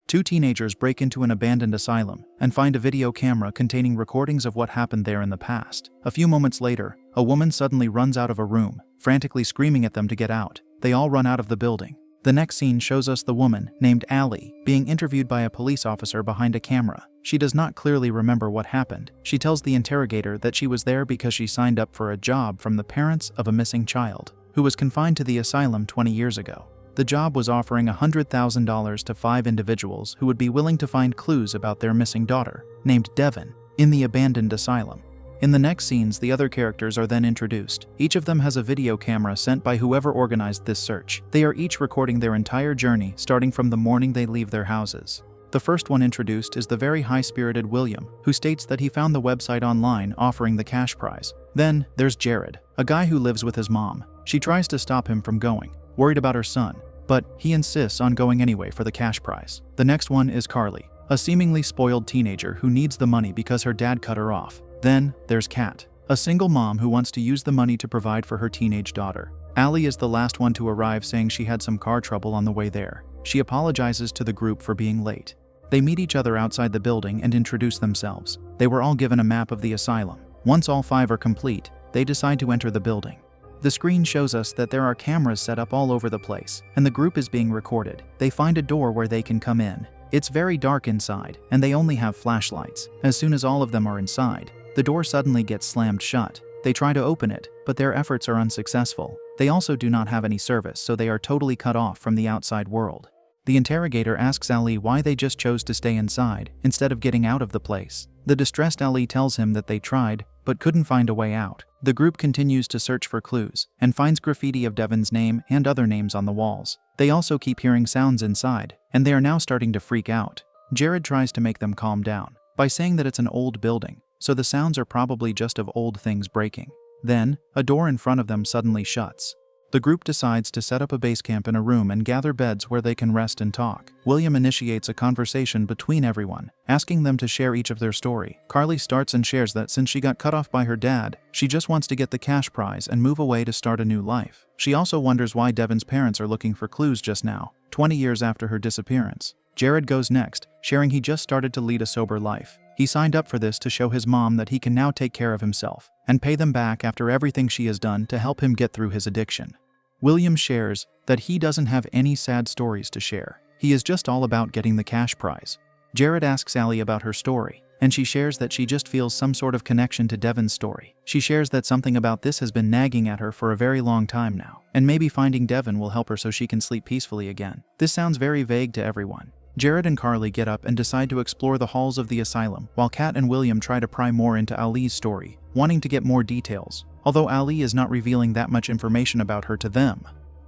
Two teenagers break into an abandoned asylum and find a video camera containing recordings of what happened there in the past. A few moments later, a woman suddenly runs out of a room, frantically screaming at them to get out. They all run out of the building. The next scene shows us the woman, named Allie, being interviewed by a police officer behind a camera. She does not clearly remember what happened. She tells the interrogator that she was there because she signed up for a job from the parents of a missing child, who was confined to the asylum 20 years ago. The job was offering $100,000 to 5 individuals who would be willing to find clues about their missing daughter, named Devin, in the abandoned asylum. In the next scenes, the other characters are then introduced. Each of them has a video camera sent by whoever organized this search. They are each recording their entire journey, starting from the morning they leave their houses. The first one introduced is the very high-spirited William, who states that he found the website online offering the cash prize. Then, there's Jared, a guy who lives with his mom. She tries to stop him from going, worried about her son, but he insists on going anyway for the cash prize. The next one is Carly, a seemingly spoiled teenager who needs the money because her dad cut her off. Then, there's Kat, a single mom who wants to use the money to provide for her teenage daughter. Allie is the last one to arrive, saying she had some car trouble on the way there. She apologizes to the group for being late. They meet each other outside the building and introduce themselves. They were all given a map of the asylum. Once all 5 are complete, they decide to enter the building. The screen shows us that there are cameras set up all over the place, and the group is being recorded. They find a door where they can come in. It's very dark inside, and they only have flashlights. As soon as all of them are inside, the door suddenly gets slammed shut. They try to open it, but their efforts are unsuccessful. They also do not have any service, so they are totally cut off from the outside world. The interrogator asks Ali why they just chose to stay inside, instead of getting out of the place. The distressed Ali tells him that they tried, but couldn't find a way out. The group continues to search for clues, and finds graffiti of Devin's name and other names on the walls. They also keep hearing sounds inside, and they are now starting to freak out. Jared tries to make them calm down, by saying that it's an old building, so the sounds are probably just of old things breaking. Then, a door in front of them suddenly shuts. The group decides to set up a base camp in a room and gather beds where they can rest and talk. William initiates a conversation between everyone, asking them to share each of their story. Carly starts and shares that since she got cut off by her dad, she just wants to get the cash prize and move away to start a new life. She also wonders why Devin's parents are looking for clues just now, 20 years after her disappearance. Jared goes next, sharing he just started to lead a sober life. He signed up for this to show his mom that he can now take care of himself, and pay them back after everything she has done to help him get through his addiction. William shares that he doesn't have any sad stories to share. He is just all about getting the cash prize. Jared asks Allie about her story, and she shares that she just feels some sort of connection to Devin's story. She shares that something about this has been nagging at her for a very long time now, and maybe finding Devin will help her so she can sleep peacefully again. This sounds very vague to everyone. Jared and Carly get up and decide to explore the halls of the asylum, while Kat and William try to pry more into Ali's story, wanting to get more details, although Ali is not revealing that much information about her to them.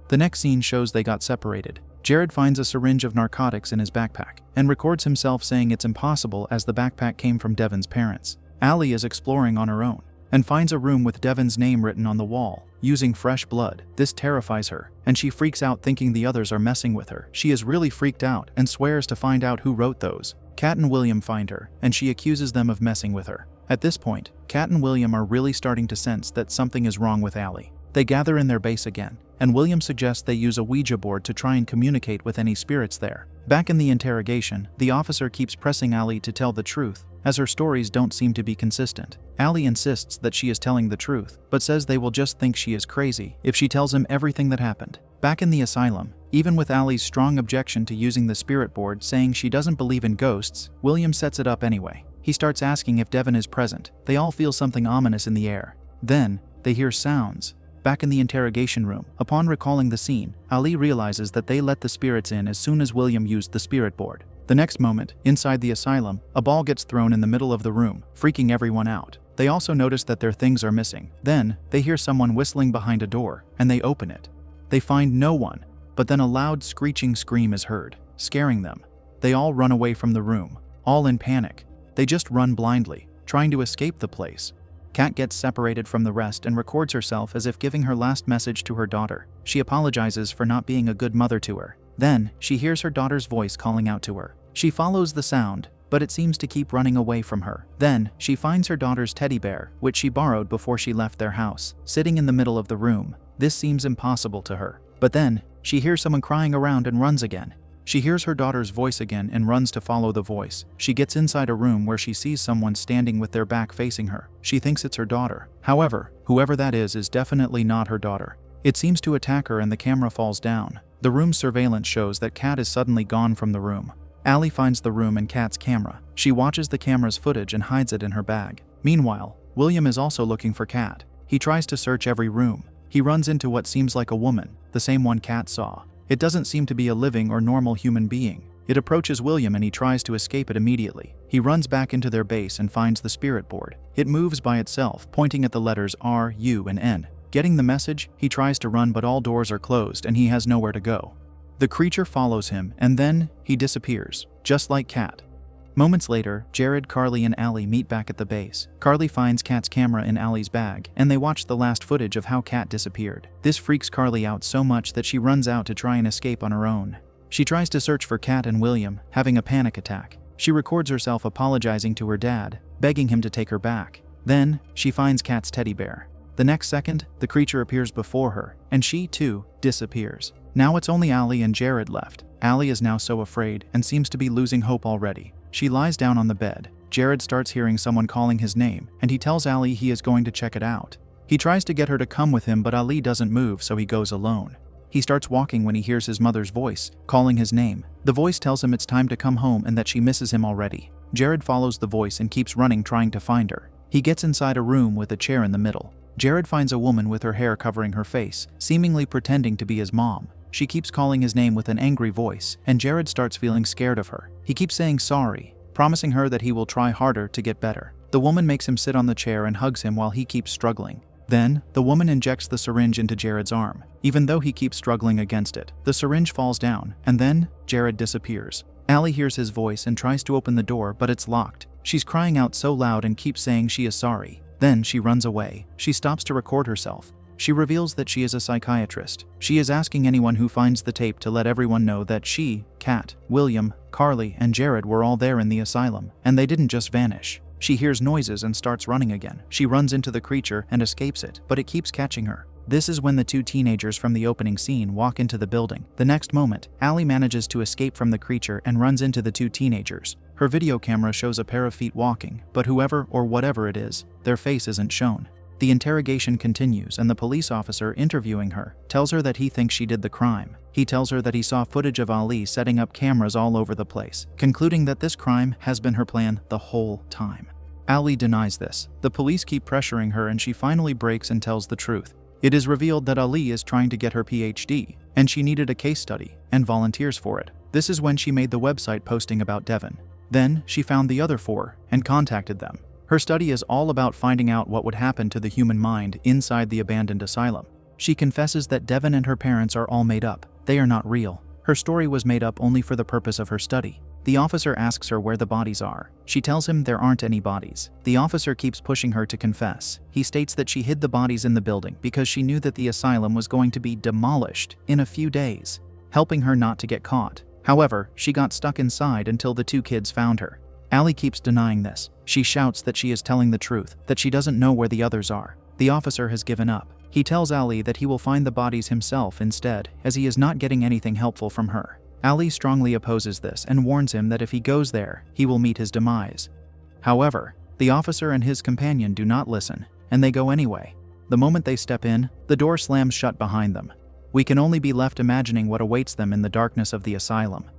The next scene shows they got separated. Jared finds a syringe of narcotics in his backpack, and records himself saying it's impossible as the backpack came from Devin's parents. Ali is exploring on her own, and finds a room with Devin's name written on the wall, using fresh blood. This terrifies her, and she freaks out thinking the others are messing with her. She is really freaked out and swears to find out who wrote those. Kat and William find her, and she accuses them of messing with her. At this point, Kat and William are really starting to sense that something is wrong with Ali. They gather in their base again, and William suggests they use a Ouija board to try and communicate with any spirits there. Back in the interrogation, the officer keeps pressing Ali to tell the truth, as her stories don't seem to be consistent. Ali insists that she is telling the truth, but says they will just think she is crazy if she tells him everything that happened. Back in the asylum, even with Ali's strong objection to using the spirit board, saying she doesn't believe in ghosts, William sets it up anyway. He starts asking if Devin is present. They all feel something ominous in the air. Then, they hear sounds. Back in the interrogation room, upon recalling the scene, Ali realizes that they let the spirits in as soon as William used the spirit board. The next moment, inside the asylum, a ball gets thrown in the middle of the room, freaking everyone out. They also notice that their things are missing. Then, they hear someone whistling behind a door, and they open it. They find no one, but then a loud screeching scream is heard, scaring them. They all run away from the room, all in panic. They just run blindly, trying to escape the place. Kat gets separated from the rest and records herself as if giving her last message to her daughter. She apologizes for not being a good mother to her. Then, she hears her daughter's voice calling out to her. She follows the sound, but it seems to keep running away from her. Then, she finds her daughter's teddy bear, which she borrowed before she left their house, sitting in the middle of the room. This seems impossible to her. But then, she hears someone crying around and runs again. She hears her daughter's voice again and runs to follow the voice. She gets inside a room where she sees someone standing with their back facing her. She thinks it's her daughter. However, whoever that is definitely not her daughter. It seems to attack her and the camera falls down. The room's surveillance shows that Kat is suddenly gone from the room. Allie finds the room and Kat's camera. She watches the camera's footage and hides it in her bag. Meanwhile, William is also looking for Kat. He tries to search every room. He runs into what seems like a woman, the same one Kat saw. It doesn't seem to be a living or normal human being. It approaches William and he tries to escape it immediately. He runs back into their base and finds the spirit board. It moves by itself, pointing at the letters R, U, and N. Getting the message, he tries to run but all doors are closed and he has nowhere to go. The creature follows him and then he disappears, just like Kat. Moments later, Jared, Carly, and Allie meet back at the base. Carly finds Kat's camera in Allie's bag, and they watch the last footage of how Kat disappeared. This freaks Carly out so much that she runs out to try and escape on her own. She tries to search for Kat and William, having a panic attack. She records herself apologizing to her dad, begging him to take her back. Then, she finds Kat's teddy bear. The next second, the creature appears before her, and she, too, disappears. Now it's only Allie and Jared left. Allie is now so afraid and seems to be losing hope already. She lies down on the bed. Jared starts hearing someone calling his name, and he tells Allie he is going to check it out. He tries to get her to come with him, but Allie doesn't move, so he goes alone. He starts walking when he hears his mother's voice, calling his name. The voice tells him it's time to come home and that she misses him already. Jared follows the voice and keeps running, trying to find her. He gets inside a room with a chair in the middle. Jared finds a woman with her hair covering her face, seemingly pretending to be his mom. She keeps calling his name with an angry voice, and Jared starts feeling scared of her. He keeps saying sorry, promising her that he will try harder to get better. The woman makes him sit on the chair and hugs him while he keeps struggling. Then, the woman injects the syringe into Jared's arm. Even though he keeps struggling against it, the syringe falls down, and then, Jared disappears. Allie hears his voice and tries to open the door, but it's locked. She's crying out so loud and keeps saying she is sorry. Then, she runs away. She stops to record herself. She reveals that she is a psychiatrist. She is asking anyone who finds the tape to let everyone know that she, Kat, William, Carly, and Jared were all there in the asylum, and they didn't just vanish. She hears noises and starts running again. She runs into the creature and escapes it, but it keeps catching her. This is when the two teenagers from the opening scene walk into the building. The next moment, Allie manages to escape from the creature and runs into the two teenagers. Her video camera shows a pair of feet walking, but whoever or whatever it is, their face isn't shown. The interrogation continues and the police officer interviewing her tells her that he thinks she did the crime. He tells her that he saw footage of Ali setting up cameras all over the place, concluding that this crime has been her plan the whole time. Ali denies this. The police keep pressuring her and she finally breaks and tells the truth. It is revealed that Ali is trying to get her PhD, and she needed a case study and volunteers for it. This is when she made the website posting about Devon. Then, she found the other four and contacted them. Her study is all about finding out what would happen to the human mind inside the abandoned asylum. She confesses that Devon and her parents are all made up. They are not real. Her story was made up only for the purpose of her study. The officer asks her where the bodies are. She tells him there aren't any bodies. The officer keeps pushing her to confess. He states that she hid the bodies in the building because she knew that the asylum was going to be demolished in a few days, helping her not to get caught. However, she got stuck inside until the two kids found her. Allie keeps denying this. She shouts that she is telling the truth, that she doesn't know where the others are. The officer has given up. He tells Allie that he will find the bodies himself instead, as he is not getting anything helpful from her. Allie strongly opposes this and warns him that if he goes there, he will meet his demise. However, the officer and his companion do not listen, and they go anyway. The moment they step in, the door slams shut behind them. We can only be left imagining what awaits them in the darkness of the asylum.